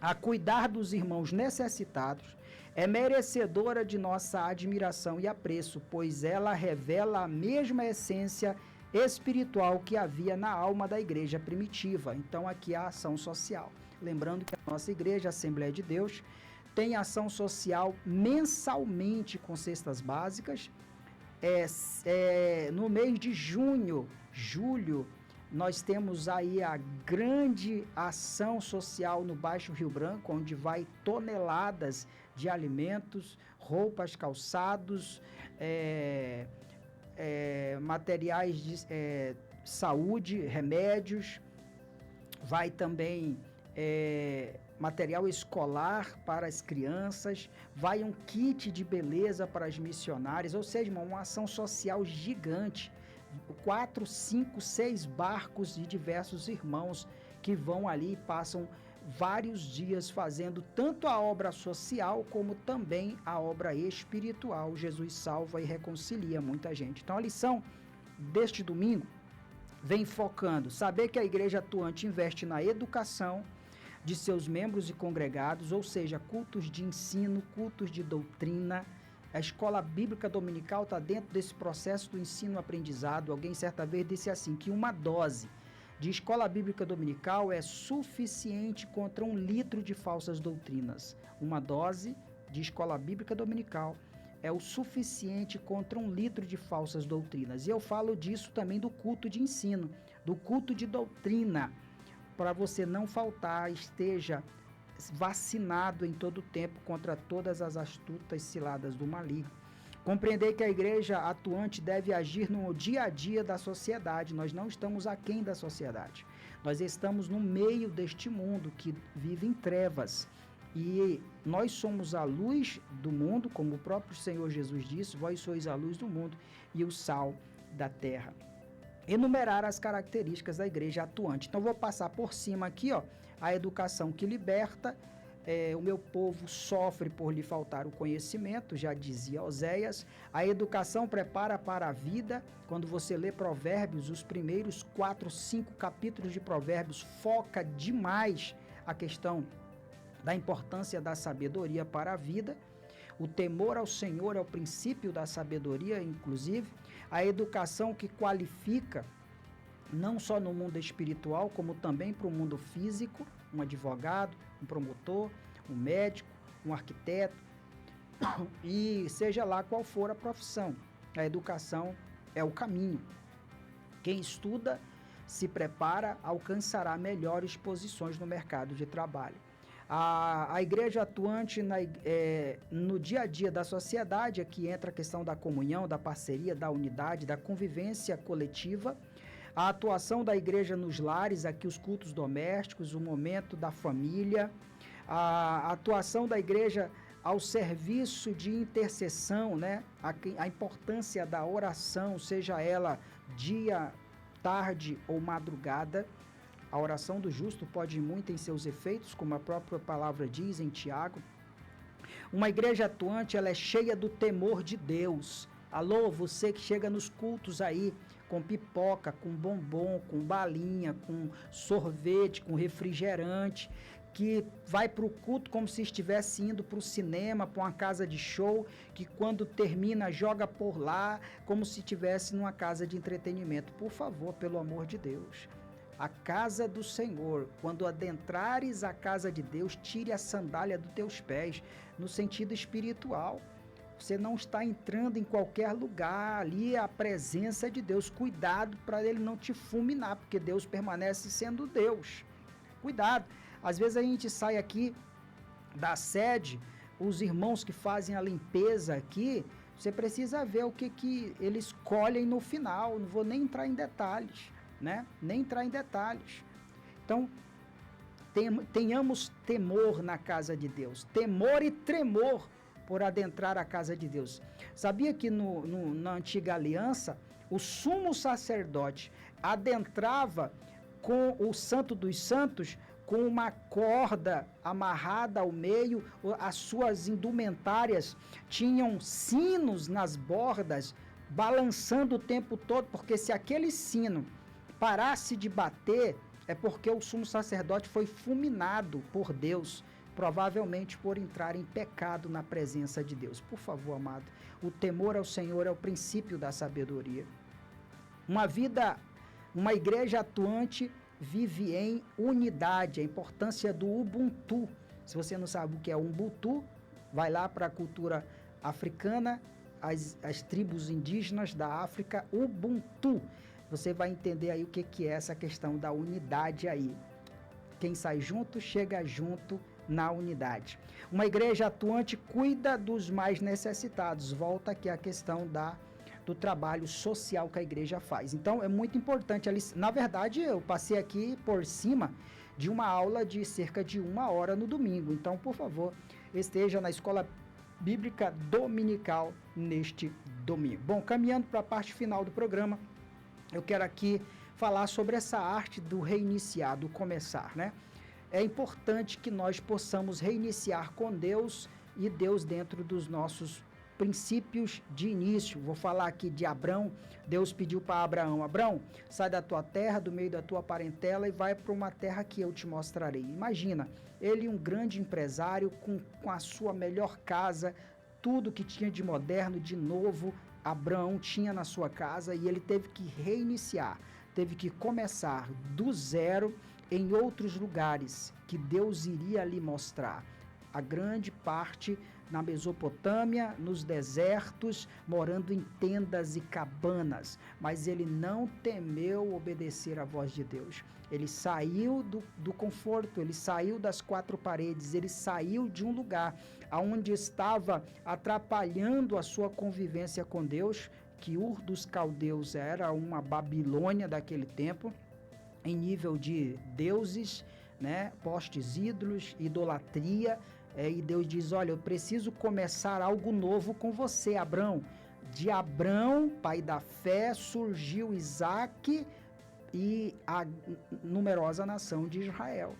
a cuidar dos irmãos necessitados. É merecedora de nossa admiração e apreço, pois ela revela a mesma essência espiritual que havia na alma da igreja primitiva. Então, aqui a ação social. Lembrando que a nossa igreja, a Assembleia de Deus, tem ação social mensalmente com cestas básicas. No mês de julho, nós temos aí a grande ação social no Baixo Rio Branco, onde vai toneladas de alimentos, roupas, calçados, materiais de saúde, remédios, vai também material escolar para as crianças, vai um kit de beleza para as missionárias, ou seja, uma ação social gigante. 4, 5, 6 barcos de diversos irmãos que vão ali e passam vários dias fazendo tanto a obra social como também a obra espiritual. Jesus salva e reconcilia muita gente. Então a lição deste domingo vem focando saber que a igreja atuante investe na educação de seus membros e congregados, ou seja, cultos de ensino, cultos de doutrina, A escola bíblica dominical está dentro desse processo do ensino-aprendizado. Alguém certa vez disse assim, que uma dose de escola bíblica dominical é suficiente contra 1 litro de falsas doutrinas. Uma dose de escola bíblica dominical é o suficiente contra 1 litro de falsas doutrinas. E eu falo disso também do culto de ensino, do culto de doutrina, para você não faltar, esteja vacinado em todo o tempo contra todas as astutas ciladas do maligno. Compreender que a igreja atuante deve agir no dia a dia da sociedade. Nós não estamos aquém da sociedade. Nós estamos no meio deste mundo que vive em trevas. E nós somos a luz do mundo, como o próprio Senhor Jesus disse, vós sois a luz do mundo e o sal da terra. Enumerar as características da igreja atuante. Então, vou passar por cima aqui, ó, a educação que liberta. O meu povo sofre por lhe faltar o conhecimento, já dizia Oséias. A educação prepara para a vida. Quando você lê Provérbios, os primeiros 4, 5 capítulos de Provérbios foca demais a questão da importância da sabedoria para a vida. O temor ao Senhor é o princípio da sabedoria, inclusive. A educação que qualifica, não só no mundo espiritual, como também para o mundo físico, um advogado, um promotor, um médico, um arquiteto, e seja lá qual for a profissão. A educação é o caminho. Quem estuda, se prepara, alcançará melhores posições no mercado de trabalho. A igreja atuante no dia a dia da sociedade, aqui entra a questão da comunhão, da parceria, da unidade, da convivência coletiva. A atuação da igreja nos lares, aqui os cultos domésticos, o momento da família. A atuação da igreja ao serviço de intercessão, né? A importância da oração, seja ela dia, tarde ou madrugada. A oração do justo pode ir muito em seus efeitos, como a própria palavra diz em Tiago. Uma igreja atuante, ela é cheia do temor de Deus. Alô, você que chega nos cultos aí, com pipoca, com bombom, com balinha, com sorvete, com refrigerante, que vai para o culto como se estivesse indo para o cinema, para uma casa de show, que quando termina joga por lá, como se estivesse numa casa de entretenimento. Por favor, pelo amor de Deus. A casa do Senhor, quando adentrares a casa de Deus, tire a sandália dos teus pés, no sentido espiritual. Você não está entrando em qualquer lugar, ali é a presença de Deus. Cuidado para ele não te fulminar, porque Deus permanece sendo Deus. Cuidado. Às vezes a gente sai aqui da sede, os irmãos que fazem a limpeza aqui, você precisa ver o que eles colhem no final. Não vou nem entrar em detalhes, né? Nem entrar em detalhes. Então, tenhamos temor na casa de Deus. Temor e tremor por adentrar a casa de Deus. Sabia que na antiga aliança, o sumo sacerdote adentrava com o Santo dos Santos com uma corda amarrada ao meio, as suas indumentárias tinham sinos nas bordas, balançando o tempo todo, porque se aquele sino parasse de bater, é porque o sumo sacerdote foi fulminado por Deus, provavelmente por entrar em pecado na presença de Deus. Por favor, amado, o temor ao Senhor é o princípio da sabedoria. Uma igreja atuante vive em unidade, a importância do Ubuntu. Se você não sabe o que é Ubuntu, vai lá para a cultura africana, as tribos indígenas da África, Ubuntu. Você vai entender aí o que é essa questão da unidade aí. Quem sai junto, chega junto na unidade. Uma igreja atuante cuida dos mais necessitados. Volta aqui a questão do trabalho social que a igreja faz. Então, é muito importante. Na verdade, eu passei aqui por cima de uma aula de cerca de 1 hora no domingo. Então, por favor, esteja na escola bíblica dominical neste domingo. Bom, caminhando para a parte final do programa, eu quero aqui falar sobre essa arte do reiniciar, do começar, né? É importante que nós possamos reiniciar com Deus e Deus dentro dos nossos princípios de início. Vou falar aqui de Abrão. Deus pediu para Abraão: Abrão, sai da tua terra, do meio da tua parentela e vai para uma terra que eu te mostrarei. Imagina, ele um grande empresário com a sua melhor casa, tudo que tinha de moderno, de novo, Abraão tinha na sua casa e ele teve que reiniciar, teve que começar do zero em outros lugares que Deus iria lhe mostrar. A grande parte na Mesopotâmia, nos desertos, morando em tendas e cabanas, mas ele não temeu obedecer à voz de Deus. Ele saiu do conforto, ele saiu das quatro paredes, ele saiu de um lugar onde estava atrapalhando a sua convivência com Deus, que Ur dos Caldeus era uma Babilônia daquele tempo, em nível de deuses, né, postes ídolos, idolatria, e Deus diz, olha, eu preciso começar algo novo com você, Abrão. De Abrão, pai da fé, surgiu Isaque e a numerosa nação de Israel.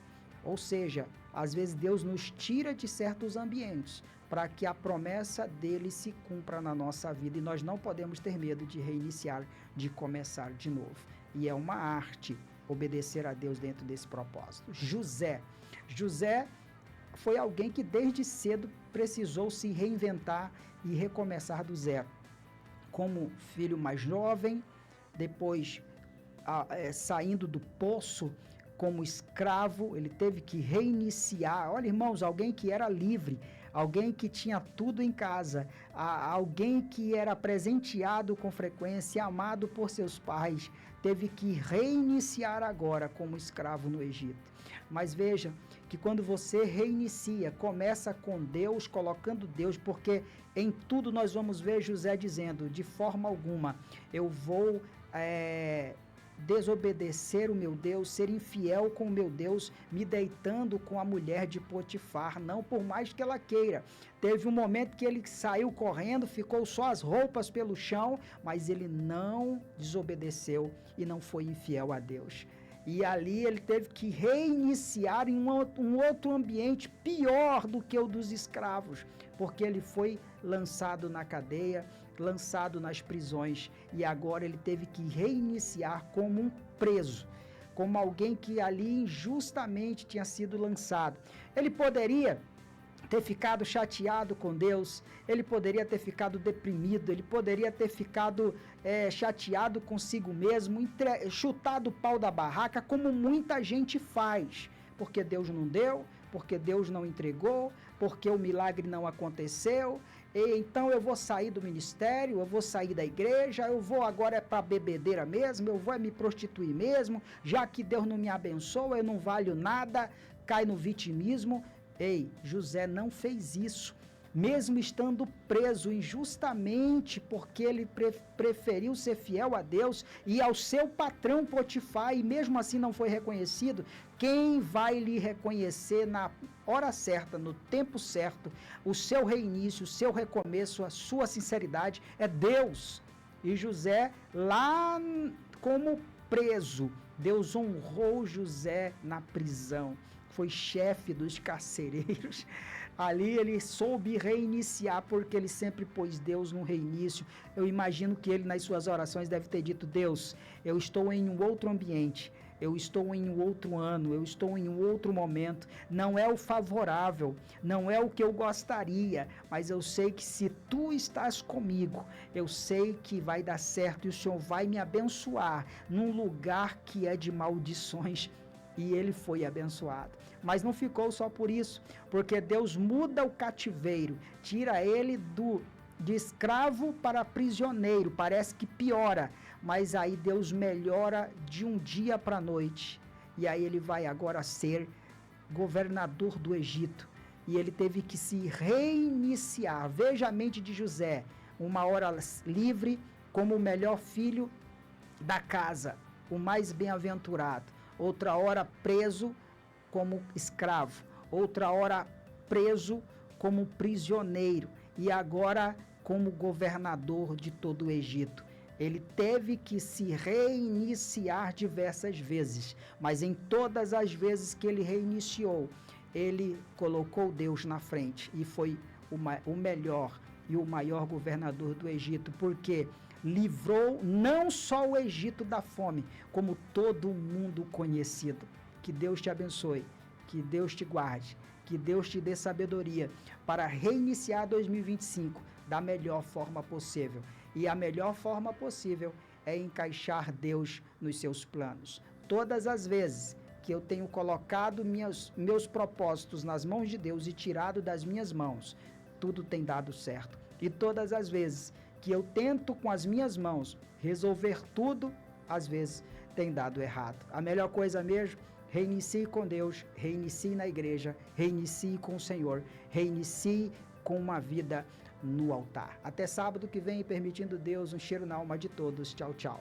Ou seja, às vezes Deus nos tira de certos ambientes para que a promessa dele se cumpra na nossa vida. E nós não podemos ter medo de reiniciar, de começar de novo. E é uma arte obedecer a Deus dentro desse propósito. José foi alguém que desde cedo precisou se reinventar e recomeçar do zero. Como filho mais jovem, depois saindo do poço como escravo, ele teve que reiniciar. Olha, irmãos, alguém que era livre, alguém que tinha tudo em casa, alguém que era presenteado com frequência, amado por seus pais, teve que reiniciar agora como escravo no Egito. Mas veja que quando você reinicia, começa com Deus, colocando Deus, porque em tudo nós vamos ver José dizendo, de forma alguma, eu vou desobedecer o meu Deus, ser infiel com o meu Deus, me deitando com a mulher de Potifar, não por mais que ela queira. Teve um momento que ele saiu correndo, ficou só as roupas pelo chão, mas ele não desobedeceu e não foi infiel a Deus. E ali ele teve que reiniciar em um outro ambiente pior do que o dos escravos, porque ele foi lançado na cadeia, lançado nas prisões, e agora ele teve que reiniciar como um preso, como alguém que ali injustamente tinha sido lançado. Ele poderia ter ficado chateado com Deus, ele poderia ter ficado deprimido, ele poderia ter ficado chateado consigo mesmo, chutado o pau da barraca, como muita gente faz, porque Deus não deu, porque Deus não entregou, porque o milagre não aconteceu, e então eu vou sair do ministério, eu vou sair da igreja, eu vou agora para bebedeira mesmo, eu vou me prostituir mesmo, já que Deus não me abençoa, eu não valho nada, cai no vitimismo. Ei, José não fez isso, mesmo estando preso injustamente, porque ele preferiu ser fiel a Deus e ao seu patrão Potifar, e mesmo assim não foi reconhecido. Quem vai lhe reconhecer na hora certa, no tempo certo, o seu reinício, o seu recomeço, a sua sinceridade, é Deus. E José, lá como preso, Deus honrou José na prisão. Foi chefe dos carcereiros. Ali ele soube reiniciar, porque ele sempre pôs Deus no reinício. Eu imagino que ele nas suas orações deve ter dito, Deus, eu estou em um outro ambiente, eu estou em um outro ano, eu estou em um outro momento, não é o favorável, não é o que eu gostaria, mas eu sei que se tu estás comigo, eu sei que vai dar certo e o Senhor vai me abençoar num lugar que é de maldições. E ele foi abençoado. Mas não ficou só por isso, porque Deus muda o cativeiro, tira ele de escravo para prisioneiro, parece que piora, mas aí Deus melhora de um dia para a noite, e aí ele vai agora ser governador do Egito, e ele teve que se reiniciar. Veja a mente de José, uma hora livre como o melhor filho da casa, o mais bem-aventurado, outra hora preso como escravo, outra hora preso como prisioneiro e agora como governador de todo o Egito. Ele teve que se reiniciar diversas vezes, mas em todas as vezes que ele reiniciou, ele colocou Deus na frente e foi o melhor e o maior governador do Egito, porque livrou não só o Egito da fome, como todo o mundo conhecido. Que Deus te abençoe, que Deus te guarde, Que Deus te dê sabedoria para reiniciar 2025 da melhor forma possível. E a melhor forma possível é encaixar Deus nos seus planos. Todas as vezes que eu tenho colocado meus propósitos nas mãos de Deus e tirado das minhas mãos, tudo tem dado certo. E todas as vezes que eu tento com as minhas mãos resolver tudo, às vezes tem dado errado. A melhor coisa mesmo, reinicie com Deus, reinicie na igreja, reinicie com o Senhor, reinicie com uma vida no altar. Até sábado que vem, permitindo Deus, um cheiro na alma de todos. Tchau, tchau.